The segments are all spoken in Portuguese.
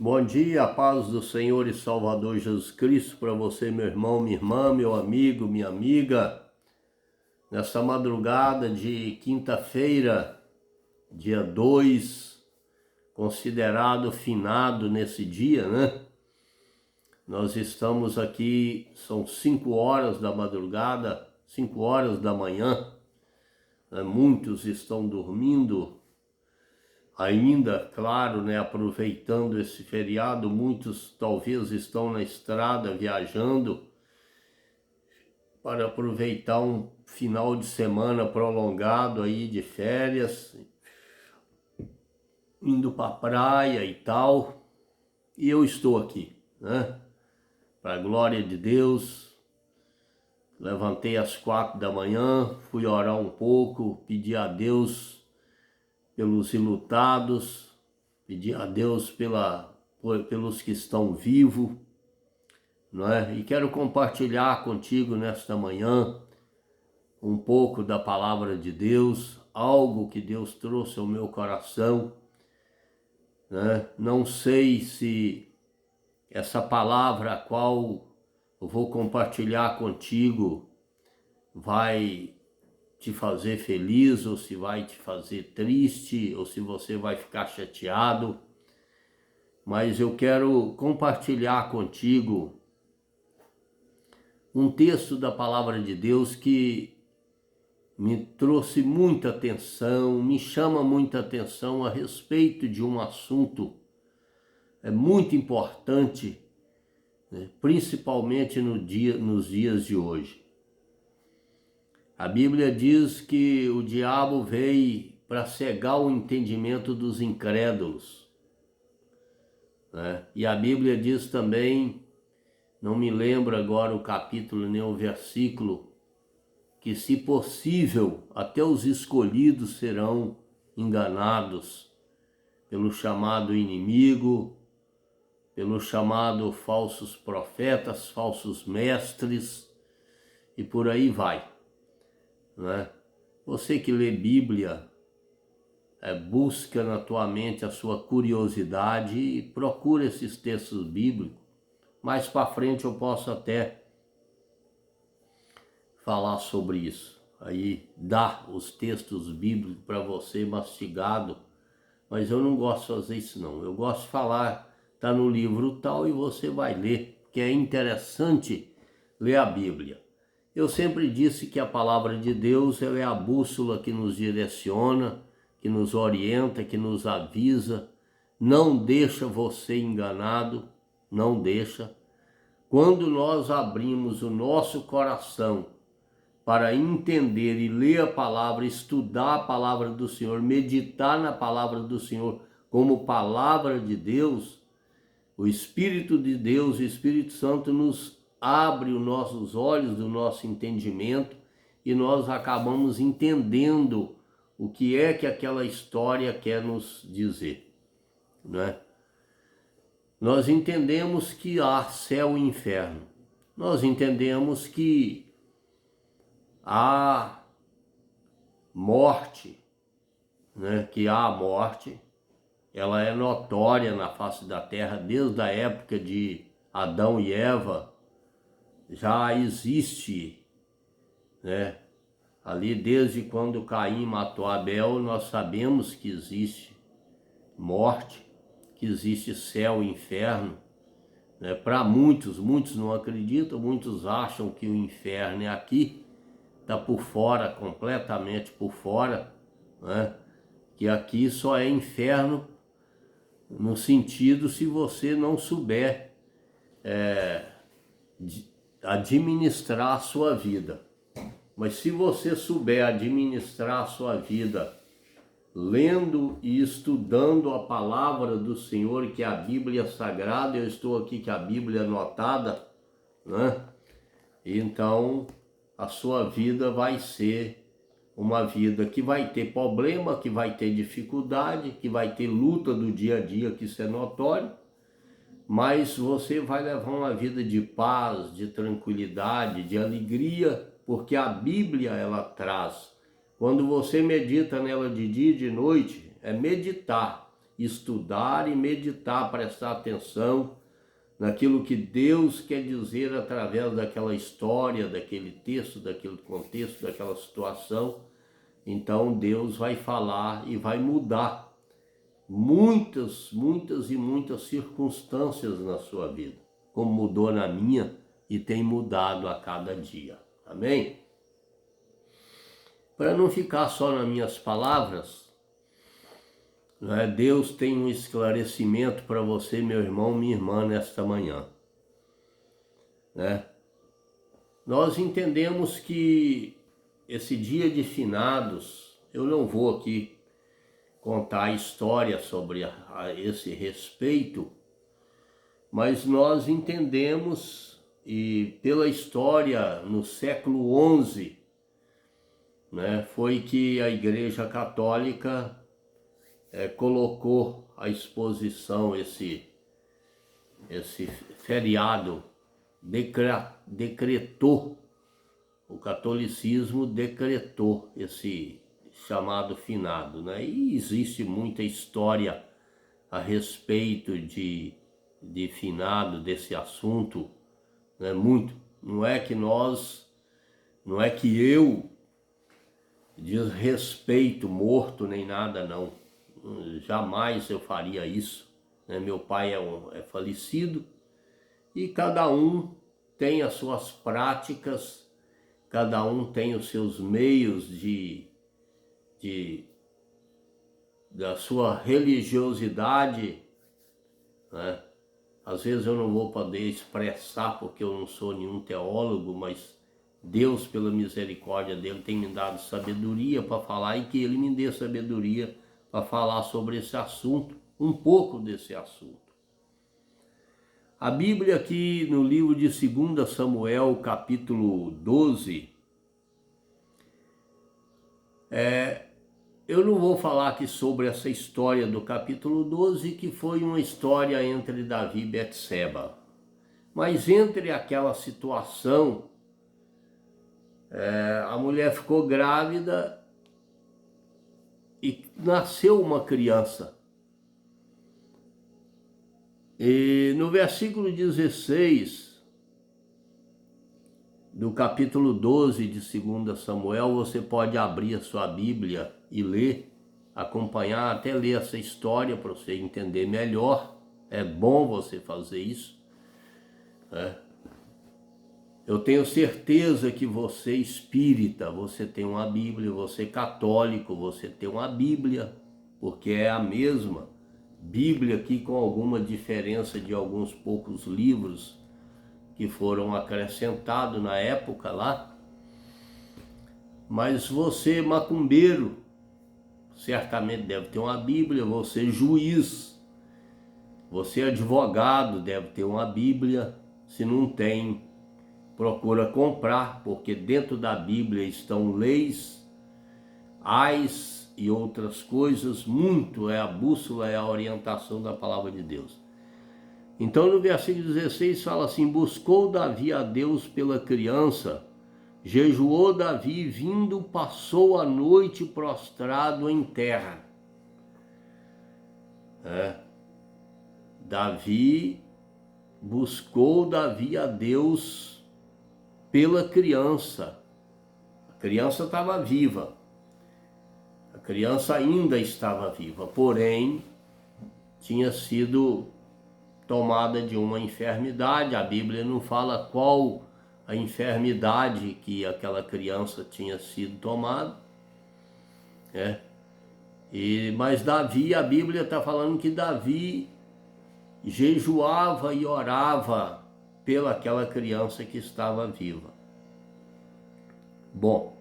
Bom dia, a paz do Senhor e Salvador Jesus Cristo para você, meu irmão, minha irmã, meu amigo, minha amiga. Nessa madrugada de quinta-feira, dia 2, considerado finado nesse dia, né? Nós estamos aqui, são 5 horas da madrugada, 5 horas da manhã, né? Muitos estão dormindo ainda, claro, né, aproveitando esse feriado. Muitos talvez estão na estrada viajando para aproveitar um final de semana prolongado aí de férias, indo para a praia e tal. E eu estou aqui, né, para a glória de Deus. Levantei às 4 da manhã, fui orar um pouco, pedi a Deus pelos enlutados, pedir a Deus pelos que estão vivos, não é? E quero compartilhar contigo nesta manhã um pouco da palavra de Deus, algo que Deus trouxe ao meu coração, né? Não sei se essa palavra a qual eu vou compartilhar contigo vai te fazer feliz, ou se vai te fazer triste, ou se você vai ficar chateado, mas eu quero compartilhar contigo um texto da palavra de Deus que me trouxe muita atenção, me chama muita atenção a respeito de um assunto muito importante, né, principalmente nos dias de hoje. A Bíblia diz que o diabo veio para cegar o entendimento dos incrédulos, né? E a Bíblia diz também, não me lembro agora o capítulo nem o versículo, que se possível até os escolhidos serão enganados pelo chamado inimigo, pelo chamado falsos profetas, falsos mestres e por aí vai, né? Você que lê Bíblia, busca na tua mente a sua curiosidade e procura esses textos bíblicos. Mais para frente eu posso até falar sobre isso, aí dar os textos bíblicos para você mastigado, mas eu não gosto de fazer isso não. Eu gosto de falar, tá no livro tal e você vai ler, porque é interessante ler a Bíblia. Eu sempre disse que a palavra de Deus ela é a bússola que nos direciona, que nos orienta, que nos avisa, não deixa você enganado, não deixa. Quando nós abrimos o nosso coração para entender e ler a palavra, estudar a palavra do Senhor, meditar na palavra do Senhor como palavra de Deus, o Espírito de Deus, o Espírito Santo nos abre os nossos olhos do nosso entendimento e nós acabamos entendendo o que é que aquela história quer nos dizer, né? Nós entendemos que há céu e inferno. Nós entendemos que há morte, né? Que há a morte, ela é notória na face da terra desde a época de Adão e Eva. Já existe, né? Ali desde quando Caim matou Abel, nós sabemos que existe morte, que existe céu e inferno, né? Para muitos não acreditam, muitos acham que o inferno é aqui, está por fora, completamente por fora, né? Que aqui só é inferno no sentido se você não souber administrar a sua vida. Mas se você souber administrar a sua vida, lendo e estudando a palavra do Senhor, que é a Bíblia Sagrada, eu estou aqui com a Bíblia anotada, né? Então a sua vida vai ser uma vida que vai ter problema, que vai ter dificuldade, que vai ter luta do dia a dia, que isso é notório, mas você vai levar uma vida de paz, de tranquilidade, de alegria, porque a Bíblia ela traz. Quando você medita nela de dia e de noite, é meditar, estudar e meditar, prestar atenção naquilo que Deus quer dizer através daquela história, daquele texto, daquele contexto, daquela situação. Então Deus vai falar e vai mudar muitas e muitas circunstâncias na sua vida, como mudou na minha e tem mudado a cada dia. Amém? Para não ficar só nas minhas palavras, né, Deus tem um esclarecimento para você, meu irmão, minha irmã, nesta manhã. Né? Nós entendemos que esse dia de finados, eu não vou aqui contar a história sobre a esse respeito, mas nós entendemos, e pela história no século XI, né, foi que a Igreja Católica colocou à exposição esse feriado, decretou, o catolicismo decretou esse chamado finado, né? E existe muita história a respeito de finado, desse assunto, né? Muito. Não é que eu desrespeito morto nem nada, não. Jamais eu faria isso, né? Meu pai é falecido e cada um tem as suas práticas, cada um tem os seus meios da sua religiosidade, né? Às vezes eu não vou poder expressar porque eu não sou nenhum teólogo, mas Deus, pela misericórdia dele, tem me dado sabedoria para falar e que ele me dê sabedoria para falar sobre esse assunto, um pouco desse assunto. A Bíblia aqui no livro de 2 Samuel, capítulo 12, eu não vou falar aqui sobre essa história do capítulo 12, que foi uma história entre Davi e Betseba. Mas entre aquela situação, a mulher ficou grávida e nasceu uma criança. E no versículo 16 do capítulo 12 de 2 Samuel, você pode abrir a sua Bíblia e ler, acompanhar, até ler essa história para você entender melhor. É bom você fazer isso, né? Eu tenho certeza que você espírita, você tem uma Bíblia, você católico, você tem uma Bíblia, porque é a mesma Bíblia aqui, com alguma diferença de alguns poucos livros que foram acrescentados na época lá. Mas você, macumbeiro, certamente deve ter uma Bíblia, você juiz, você advogado deve ter uma Bíblia. Se não tem, procura comprar, porque dentro da Bíblia estão leis, ais e outras coisas, muito, a bússola, é a orientação da palavra de Deus. Então no versículo 16 fala assim: buscou Davi a Deus pela criança, jejuou Davi, vindo passou a noite prostrado em terra. Buscou Davi a Deus pela criança. A criança estava viva, a criança ainda estava viva, porém tinha sido tomada de uma enfermidade. A Bíblia não fala qual a enfermidade que aquela criança tinha sido tomada, né? Mas Davi, a Bíblia está falando que Davi jejuava e orava pelaquela criança que estava viva. Bom,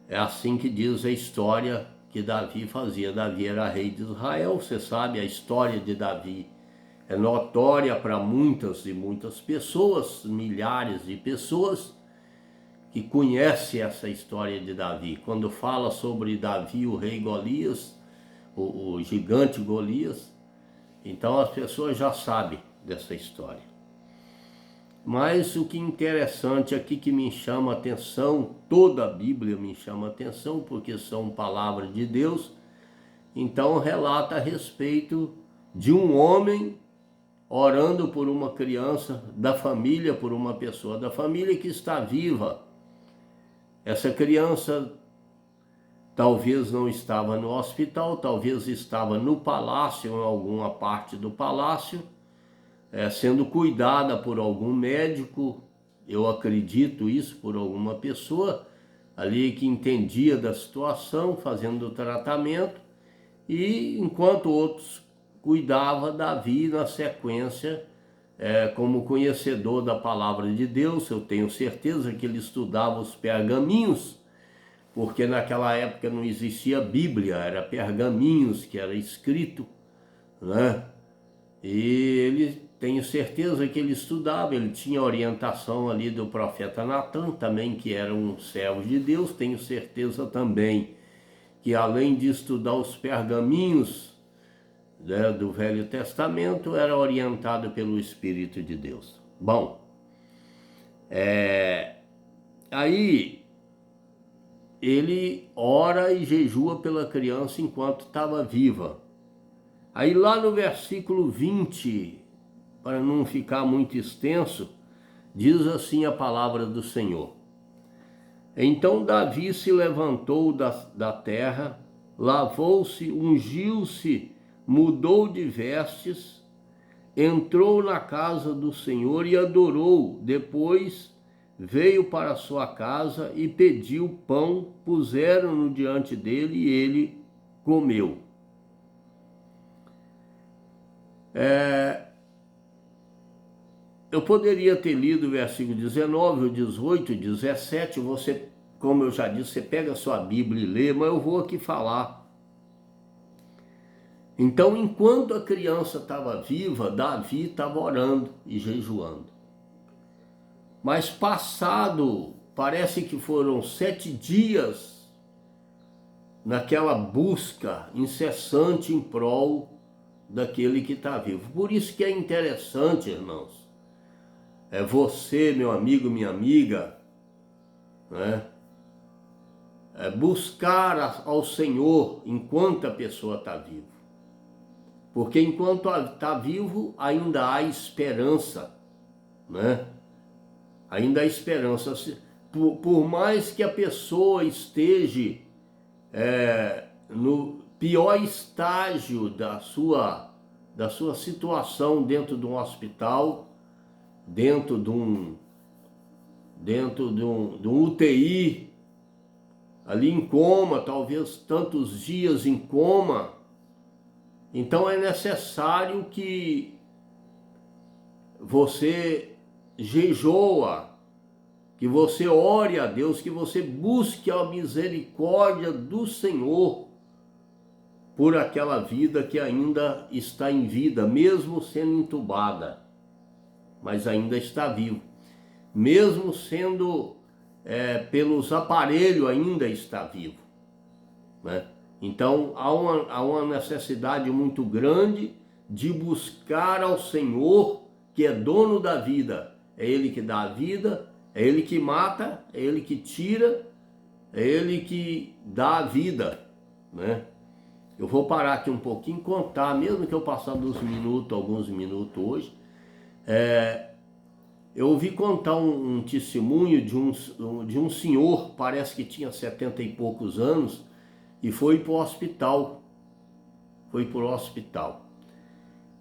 é assim que diz a história que Davi fazia. Davi era rei de Israel, você sabe, a história de Davi é notória para muitas e muitas pessoas, milhares de pessoas que conhecem essa história de Davi. Quando fala sobre Davi, o rei Golias, o gigante Golias, então as pessoas já sabem dessa história. Mas o que é interessante aqui, que me chama a atenção, toda a Bíblia me chama a atenção, porque são palavras de Deus. então relata a respeito de um homem orando por uma criança da família, por uma pessoa da família que está viva. Essa criança talvez não estava no hospital, talvez estava no palácio, em alguma parte do palácio, sendo cuidada por algum médico, eu acredito isso, por alguma pessoa ali que entendia da situação, fazendo o tratamento, e enquanto outros cuidava, Davi, na sequência, como conhecedor da palavra de Deus, eu tenho certeza que ele estudava os pergaminhos, porque naquela época não existia Bíblia, era pergaminhos que era escrito, né? E ele, tenho certeza que ele estudava, ele tinha orientação ali do profeta Natan, também que era um servo de Deus. Tenho certeza também que além de estudar os pergaminhos, né, do Velho Testamento, era orientado pelo Espírito de Deus. Bom, aí ele ora e jejua pela criança enquanto estava viva. Aí lá no versículo 20, para não ficar muito extenso, diz assim a palavra do Senhor: Então Davi se levantou da terra, lavou-se, ungiu-se, mudou de vestes, entrou na casa do Senhor e adorou. Depois veio para sua casa e pediu pão, puseram-no diante dele e ele comeu. Eu poderia ter lido o versículo 19, o 18, o 17, você, como eu já disse, você pega a sua Bíblia e lê, mas eu vou aqui falar. Então, enquanto a criança estava viva, Davi estava orando e jejuando. Mas passado, parece que foram 7 dias, naquela busca incessante em prol daquele que está vivo. Por isso que é interessante, irmãos, você, meu amigo, minha amiga, né? Buscar ao Senhor enquanto a pessoa está viva. Porque enquanto está vivo, ainda há esperança, né? Ainda há esperança. Por mais que a pessoa esteja no pior estágio da sua situação dentro de um hospital, dentro de um UTI, ali em coma, talvez tantos dias em coma, então é necessário que você jejua, que você ore a Deus, que você busque a misericórdia do Senhor por aquela vida que ainda está em vida, mesmo sendo entubada, mas ainda está vivo. Mesmo sendo pelos aparelhos, ainda está vivo, né? Então há uma necessidade muito grande de buscar ao Senhor, que é dono da vida. É Ele que dá a vida, é Ele que mata, é Ele que tira, é Ele que dá a vida, né? Eu vou parar aqui um pouquinho e contar, mesmo que eu passar alguns minutos hoje. Eu ouvi contar um testemunho de um senhor, parece que tinha 70 e poucos anos, e foi para o hospital.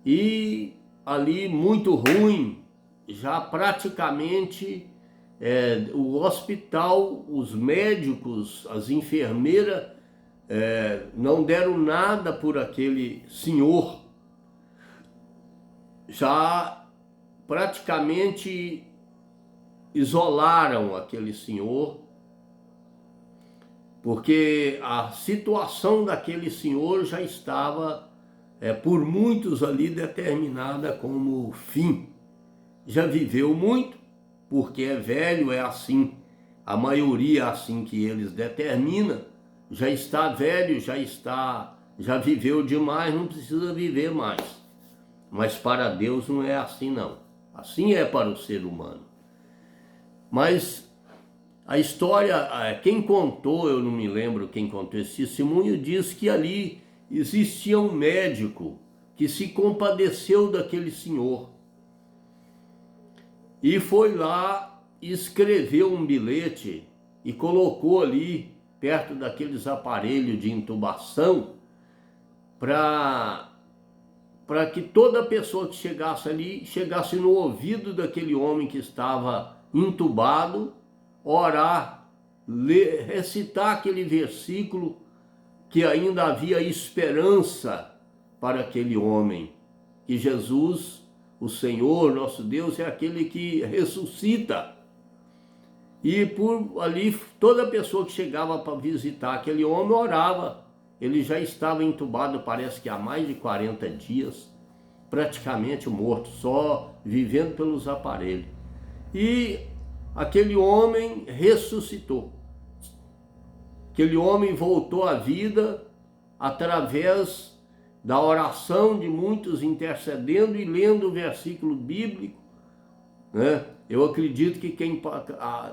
E ali, muito ruim, já praticamente o hospital, os médicos, as enfermeiras, não deram nada por aquele senhor. Já praticamente isolaram aquele senhor, porque a situação daquele senhor já estava, por muitos ali, determinada como fim. Já viveu muito, porque é velho, é assim, a maioria é assim que eles determinam, já está velho, já viveu demais, não precisa viver mais. Mas para Deus não é assim não, assim é para o ser humano. Mas a história, quem contou, eu não me lembro quem contou esse testemunho, diz que ali existia um médico que se compadeceu daquele senhor e foi lá e escreveu um bilhete e colocou ali perto daqueles aparelhos de intubação para que toda pessoa que chegasse ali, chegasse no ouvido daquele homem que estava intubado, orar, recitar aquele versículo que ainda havia esperança para aquele homem, que Jesus, o Senhor, nosso Deus, é aquele que ressuscita. E por ali, toda pessoa que chegava para visitar aquele homem orava. Ele já estava entubado, parece que há mais de 40 dias, praticamente morto, só vivendo pelos aparelhos. E aquele homem ressuscitou. Aquele homem voltou à vida através da oração de muitos intercedendo e lendo o versículo bíblico, né? Eu acredito que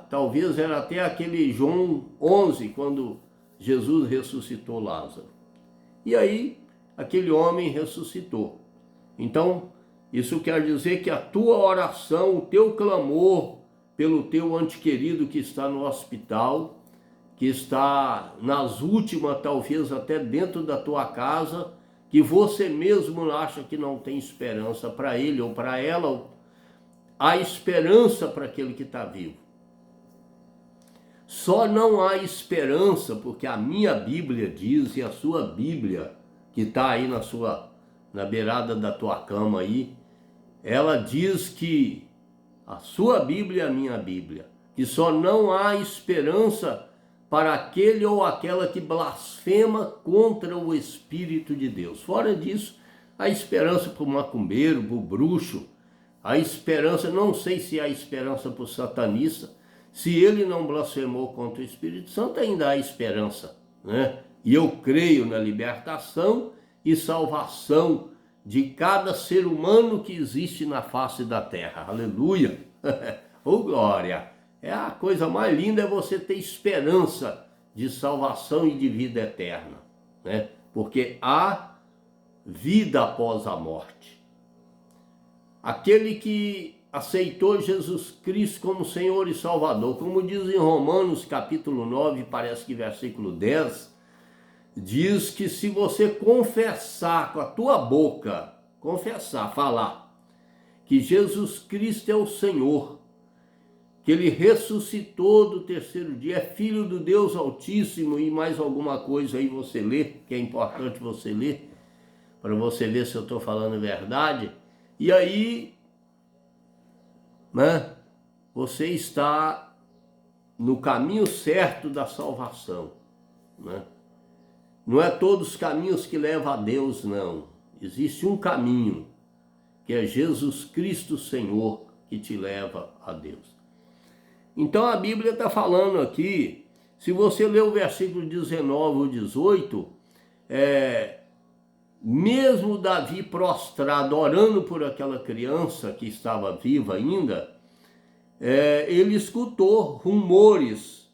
talvez era até aquele João 11, quando Jesus ressuscitou Lázaro. E aí, aquele homem ressuscitou. Então, isso quer dizer que a tua oração, o teu clamor pelo teu ente querido que está no hospital, que está nas últimas, talvez até dentro da tua casa, que você mesmo acha que não tem esperança para ele ou para ela, há esperança para aquele que está vivo. Só não há esperança porque a minha Bíblia diz, e a sua Bíblia, que está aí na beirada da tua cama aí, ela diz que a sua Bíblia é a minha Bíblia, que só não há esperança para aquele ou aquela que blasfema contra o Espírito de Deus. Fora disso, há esperança para o macumbeiro, para o bruxo, há esperança, não sei se há esperança para o satanista. Se ele não blasfemou contra o Espírito Santo, ainda há esperança, né? E eu creio na libertação e salvação de cada ser humano que existe na face da terra. Aleluia! Oh, glória! É a coisa mais linda, é você ter esperança de salvação e de vida eterna, né? Porque há vida após a morte. Aquele que aceitou Jesus Cristo como Senhor e Salvador, como diz em Romanos capítulo 9, parece que versículo 10, diz que se você confessar com a tua boca, falar que Jesus Cristo é o Senhor, que ele ressuscitou do terceiro dia, é filho do Deus Altíssimo, e mais alguma coisa aí você lê, que é importante você ler, para você ver se eu estou falando a verdade, e aí, né, você está no caminho certo da salvação, né? Não é todos os caminhos que levam a Deus, não. Existe um caminho, que é Jesus Cristo Senhor, que te leva a Deus. Então a Bíblia está falando aqui, se você ler o versículo 19 ou 18, mesmo Davi prostrado, orando por aquela criança que estava viva ainda, ele escutou rumores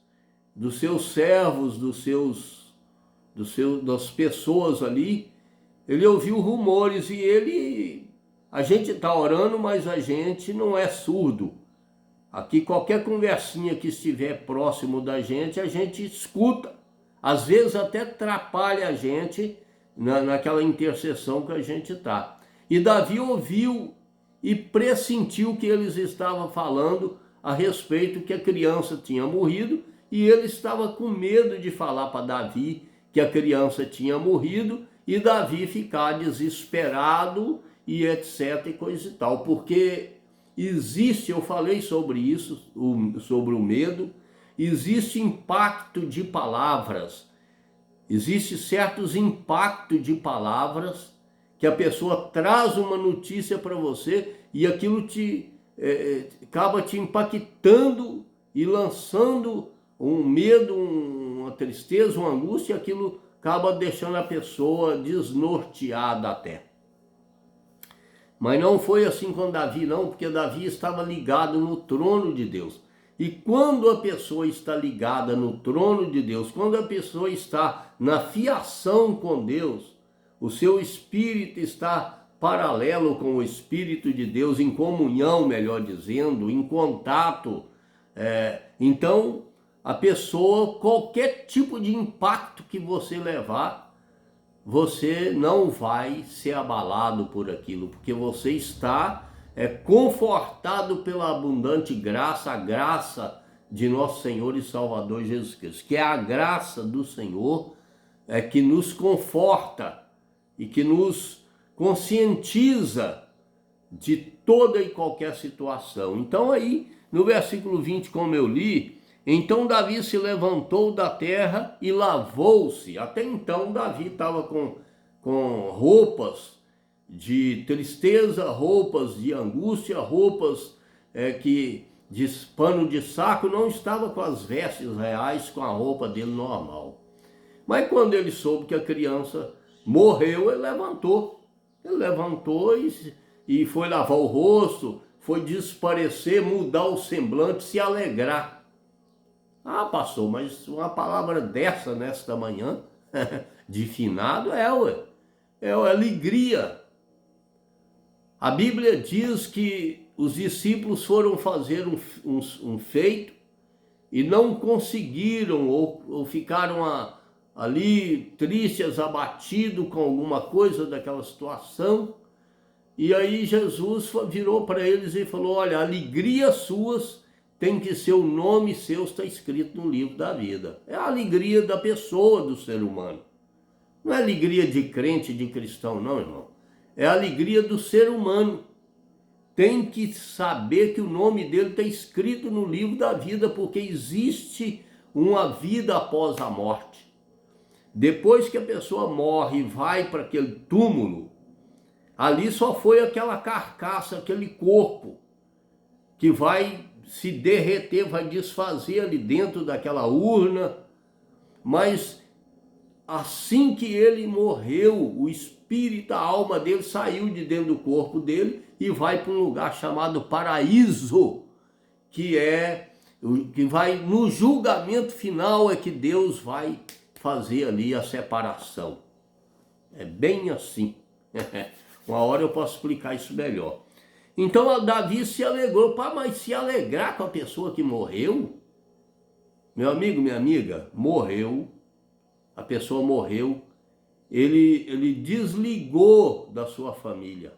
dos seus servos, das pessoas ali. Ele ouviu rumores e a gente está orando, mas a gente não é surdo. Aqui qualquer conversinha que estiver próximo da gente, a gente escuta. Às vezes até atrapalha a gente naquela intercessão que a gente está. E Davi ouviu e pressentiu que eles estavam falando a respeito que a criança tinha morrido, e ele estava com medo de falar para Davi que a criança tinha morrido, e Davi ficar desesperado e etc e coisa e tal, porque existe, eu falei sobre isso, sobre o medo, existe impacto de palavras, existe certos impactos de palavras que a pessoa traz uma notícia para você e aquilo acaba te impactando e lançando um medo, uma tristeza, uma angústia, e aquilo acaba deixando a pessoa desnorteada até. Mas não foi assim com Davi, não, porque Davi estava ligado no trono de Deus. E quando a pessoa está ligada no trono de Deus, quando a pessoa está na fiação com Deus, o seu espírito está paralelo com o Espírito de Deus, em comunhão, melhor dizendo, em contato. Então, a pessoa, qualquer tipo de impacto que você levar, você não vai ser abalado por aquilo, porque você está confortado pela abundante graça, a graça de nosso Senhor e Salvador Jesus Cristo, que é a graça do Senhor que nos conforta e que nos conscientiza de toda e qualquer situação. Então aí, no versículo 20, como eu li, então Davi se levantou da terra e lavou-se. Até então Davi estava com roupas de tristeza, roupas de angústia, roupas de pano de saco, não estava com as vestes reais, com a roupa dele normal. Mas quando ele soube que a criança morreu, ele levantou. Ele levantou e foi lavar o rosto, foi desaparecer, mudar o semblante, se alegrar. Ah, pastor, mas uma palavra dessa nesta manhã, de finado, é alegria. A Bíblia diz que os discípulos foram fazer um feito e não conseguiram, ou ficaram ali tristes, abatidos com alguma coisa daquela situação. E aí Jesus virou para eles e falou: olha, alegria suas tem que ser o nome seu, está escrito no livro da vida. É a alegria da pessoa, do ser humano. Não é alegria de crente, de cristão, não, irmão. É a alegria do ser humano. Tem que saber que o nome dele está escrito no livro da vida, porque existe uma vida após a morte. Depois que a pessoa morre e vai para aquele túmulo, ali só foi aquela carcaça, aquele corpo, que vai se derreter, vai desfazer ali dentro daquela urna. Mas assim que ele morreu, o espírito, a alma dele saiu de dentro do corpo dele e vai para um lugar chamado paraíso, que vai no julgamento final, é que Deus vai fazer ali a separação. É bem assim. Uma hora eu posso explicar isso melhor. Então Davi se alegrou. Mas se alegrar com a pessoa que morreu? Meu amigo, minha amiga, morreu. A pessoa morreu. Ele desligou da sua família.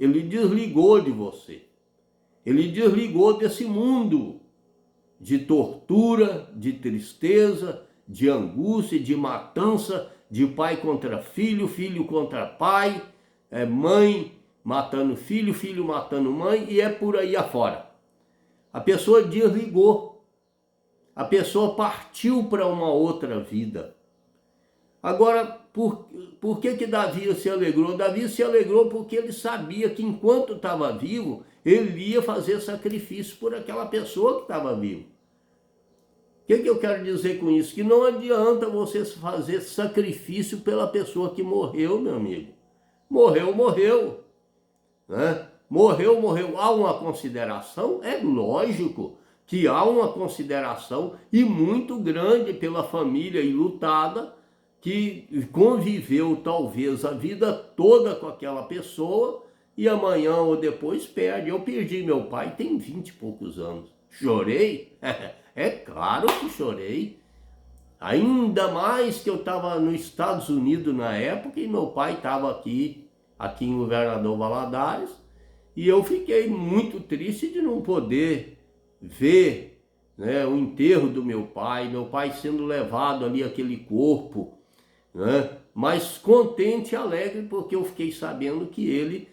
Ele desligou de você. Ele desligou desse mundo de tortura, de tristeza, de angústia, de matança, de pai contra filho, filho contra pai, mãe matando filho, filho matando mãe, e é por aí afora. A pessoa desligou. A pessoa partiu para uma outra vida. Agora, por que Davi se alegrou? Davi se alegrou porque ele sabia que enquanto estava vivo, ele ia fazer sacrifício por aquela pessoa que estava viva. O que eu quero dizer com isso? Que não adianta você fazer sacrifício pela pessoa que morreu, meu amigo. Morreu, morreu. Né? Morreu, morreu. Há uma consideração? É lógico que há uma consideração, e muito grande, pela família enlutada, que conviveu talvez a vida toda com aquela pessoa e amanhã ou depois perde. Eu perdi meu pai tem 20 e poucos anos. Chorei? É claro que chorei. Ainda mais que eu estava nos Estados Unidos na época e meu pai estava aqui em Governador Valadares, e eu fiquei muito triste de não poder ver, né, o enterro do meu pai sendo levado ali, aquele corpo, né? Mas contente e alegre, porque eu fiquei sabendo que ele,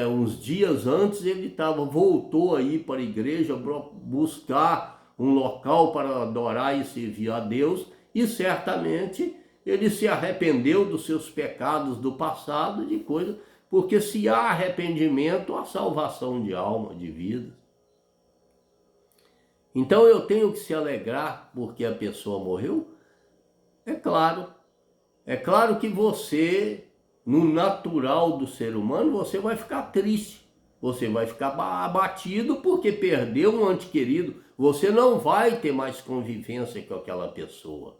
uns dias antes, ele voltou aí para a igreja buscar um local para adorar e servir a Deus, e certamente ele se arrependeu dos seus pecados do passado, de coisa, porque se há arrependimento, há salvação de alma, de vida. Então eu tenho que se alegrar porque a pessoa morreu? É claro. É claro que você, no natural do ser humano, você vai ficar triste. Você vai ficar abatido porque perdeu um ente querido. Você não vai ter mais convivência com aquela pessoa.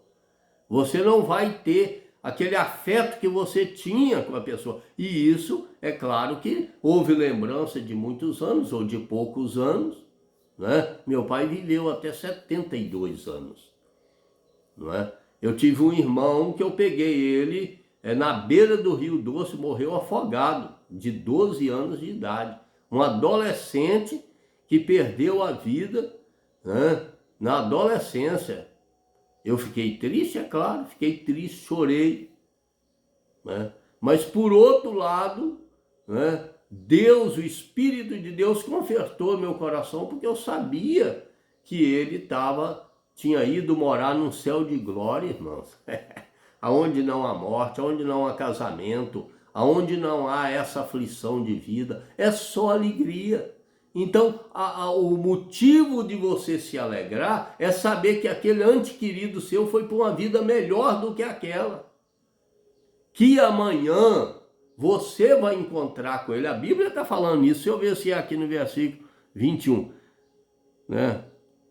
Você não vai ter aquele afeto que você tinha com a pessoa. E isso, é claro que houve lembrança de muitos anos ou de poucos anos, né? Meu pai viveu até 72 anos, não é? Eu tive um irmão que eu peguei ele na beira do Rio Doce, morreu afogado, de 12 anos de idade. Um adolescente que perdeu a vida, né, na adolescência. Eu fiquei triste, é claro, fiquei triste, chorei, né? Mas por outro lado, né, Deus, o Espírito de Deus confortou meu coração, porque eu sabia que ele tinha ido morar num céu de glória, irmãos. Aonde não há morte, aonde não há casamento, aonde não há essa aflição de vida, é só alegria. Então, o motivo de você se alegrar é saber que aquele ente querido seu foi para uma vida melhor do que aquela. Que amanhã você vai encontrar com ele. A Bíblia está falando isso. Deixa eu ver se é aqui no versículo 21. Né?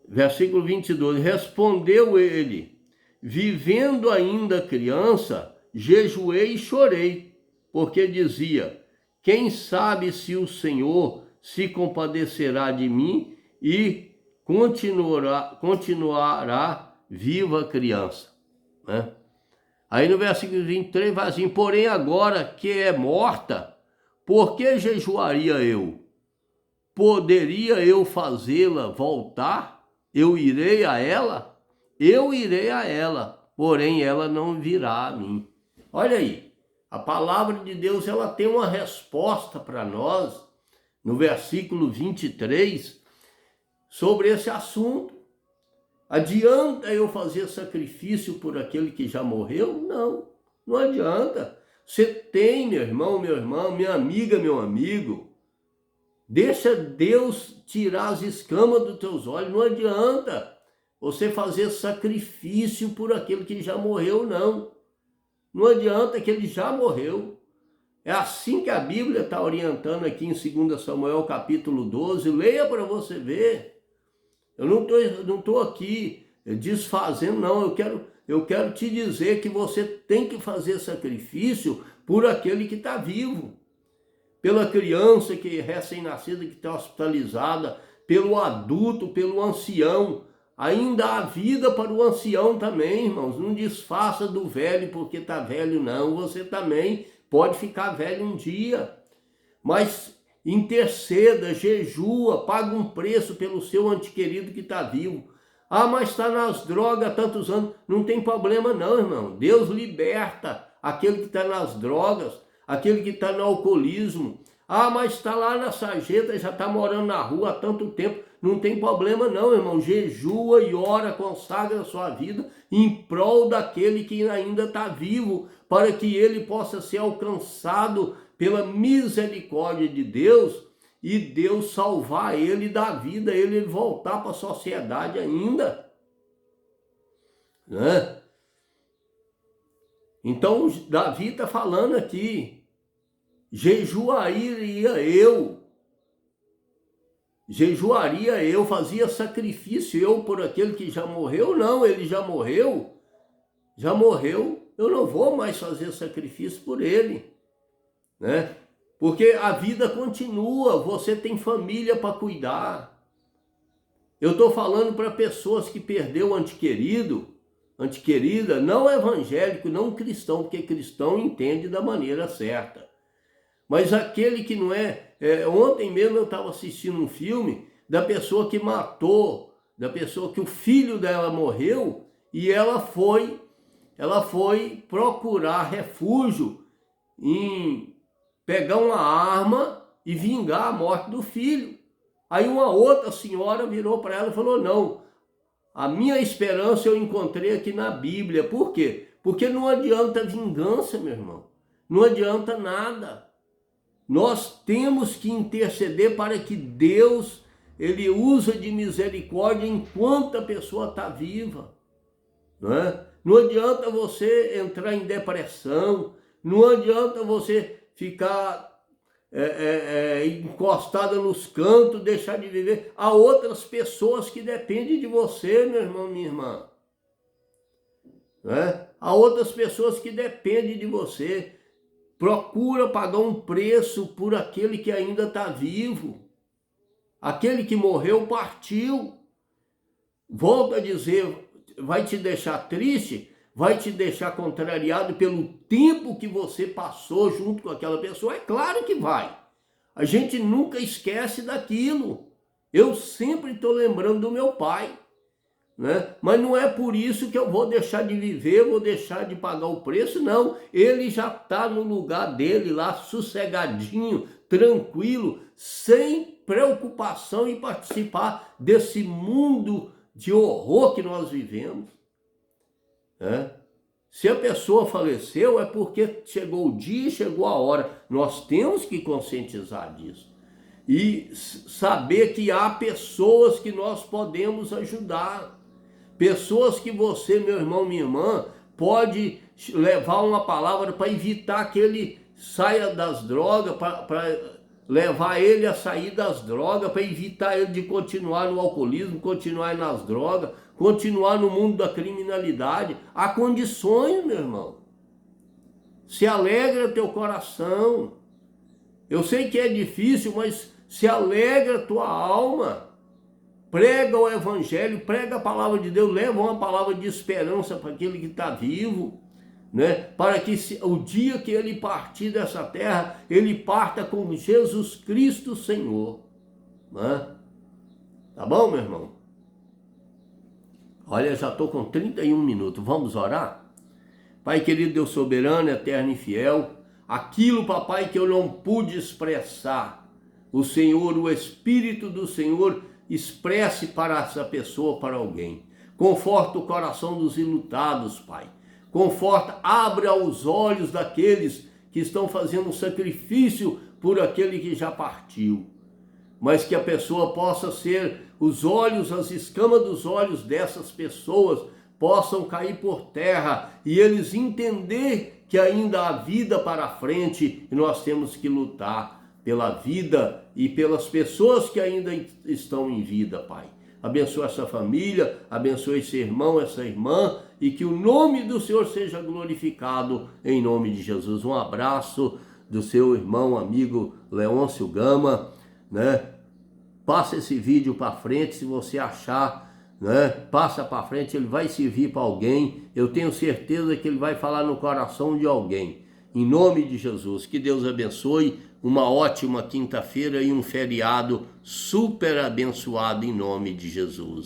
Versículo 22. Respondeu ele: vivendo ainda criança, jejuei e chorei, porque dizia: quem sabe se o Senhor se compadecerá de mim e continuará viva a criança. Né? Aí no versículo 23 vai assim: porém agora que é morta, por que jejuaria eu? Poderia eu fazê-la voltar? Eu irei a ela? Eu irei a ela, porém ela não virá a mim. Olha aí, a palavra de Deus, ela tem uma resposta para nós, no versículo 23, sobre esse assunto. Adianta eu fazer sacrifício por aquele que já morreu? Não, não adianta. Você tem, meu irmão, minha irmã, minha amiga, meu amigo, deixa Deus tirar as escamas dos teus olhos. Não adianta você fazer sacrifício por aquele que já morreu, não. Não adianta, que ele já morreu. É assim que a Bíblia está orientando aqui em 2 Samuel capítulo 12. Leia para você ver. Eu não tô aqui desfazendo, não. Eu quero te dizer que você tem que fazer sacrifício por aquele que está vivo. Pela criança que é recém-nascida, que está hospitalizada, pelo adulto, pelo ancião. Ainda há vida para o ancião também, irmãos. Não desfaça do velho porque está velho, não. Você também pode ficar velho um dia. Mas interceda, jejua, paga um preço pelo seu ente querido que está vivo. Ah, mas está nas drogas há tantos anos. Não tem problema não, irmão. Deus liberta aquele que está nas drogas, aquele que está no alcoolismo. Ah, mas está lá na sarjeta, já está morando na rua há tanto tempo. Não tem problema não, irmão. Jejua e ora, consagra a sua vida em prol daquele que ainda está vivo, para que ele possa ser alcançado pela misericórdia de Deus e Deus salvar ele da vida, ele voltar para a sociedade ainda. Né? Então, Davi está falando aqui: jejuaria eu, fazia sacrifício eu por aquele que já morreu? Não, ele já morreu, eu não vou mais fazer sacrifício por ele, né? Porque a vida continua, você tem família para cuidar. Eu estou falando para pessoas que perdeu o ente querida, não evangélico, não cristão, porque cristão entende da maneira certa. Mas aquele que não é... Ontem mesmo eu estava assistindo um filme da pessoa que matou, da pessoa que o filho dela morreu e ela foi procurar refúgio em pegar uma arma e vingar a morte do filho. Aí uma outra senhora virou para ela e falou: não, a minha esperança eu encontrei aqui na Bíblia. Por quê? Porque não adianta vingança, meu irmão. Não adianta nada. Nós temos que interceder para que Deus, ele usa de misericórdia enquanto a pessoa está viva. Não é? Não adianta você entrar em depressão, não adianta você ficar encostada nos cantos, deixar de viver. Há outras pessoas que dependem de você, meu irmão, minha irmã. Não é? Há outras pessoas que dependem de você. Procura pagar um preço por aquele que ainda está vivo. Aquele que morreu partiu. Volto a dizer, vai te deixar triste, vai te deixar contrariado pelo tempo que você passou junto com aquela pessoa? É claro que vai. A gente nunca esquece daquilo. Eu sempre estou lembrando do meu pai, né? Mas não é por isso que eu vou deixar de viver, vou deixar de pagar o preço, não. Ele já está no lugar dele lá, sossegadinho, tranquilo, sem preocupação em participar desse mundo de horror que nós vivemos, né? Se a pessoa faleceu é porque chegou o dia, chegou a hora. Nós temos que conscientizar disso e saber que há pessoas que nós podemos ajudar, pessoas que você, meu irmão, minha irmã, pode levar uma palavra para evitar que ele saia das drogas, para levar ele a sair das drogas, para evitar ele de continuar no alcoolismo, continuar nas drogas, continuar no mundo da criminalidade. Há condições, meu irmão. Se alegra teu coração. Eu sei que é difícil, mas se alegra tua alma. Prega o evangelho, prega a palavra de Deus, leva uma palavra de esperança para aquele que está vivo, né? Para que o dia que ele partir dessa terra, ele parta com Jesus Cristo Senhor, né? Tá bom, meu irmão? Olha, já estou com 31 minutos, vamos orar? Pai querido, Deus soberano, eterno e fiel, aquilo, papai, que eu não pude expressar, o Senhor, o Espírito do Senhor, expresse para essa pessoa, para alguém. Conforta o coração dos enlutados, Pai. Conforta, abra os olhos daqueles que estão fazendo um sacrifício por aquele que já partiu. Mas que a pessoa possa ser, os olhos, as escamas dos olhos dessas pessoas possam cair por terra e eles entender que ainda há vida para frente e nós temos que lutar pela vida e pelas pessoas que ainda estão em vida, Pai. Abençoa essa família, abençoa esse irmão, essa irmã, e que o nome do Senhor seja glorificado em nome de Jesus. Um abraço do seu irmão, amigo Leôncio Gama, né? Passa esse vídeo para frente, se você achar, né? Passa para frente, ele vai servir para alguém. Eu tenho certeza que ele vai falar no coração de alguém. Em nome de Jesus, que Deus abençoe, uma ótima quinta-feira e um feriado super abençoado em nome de Jesus.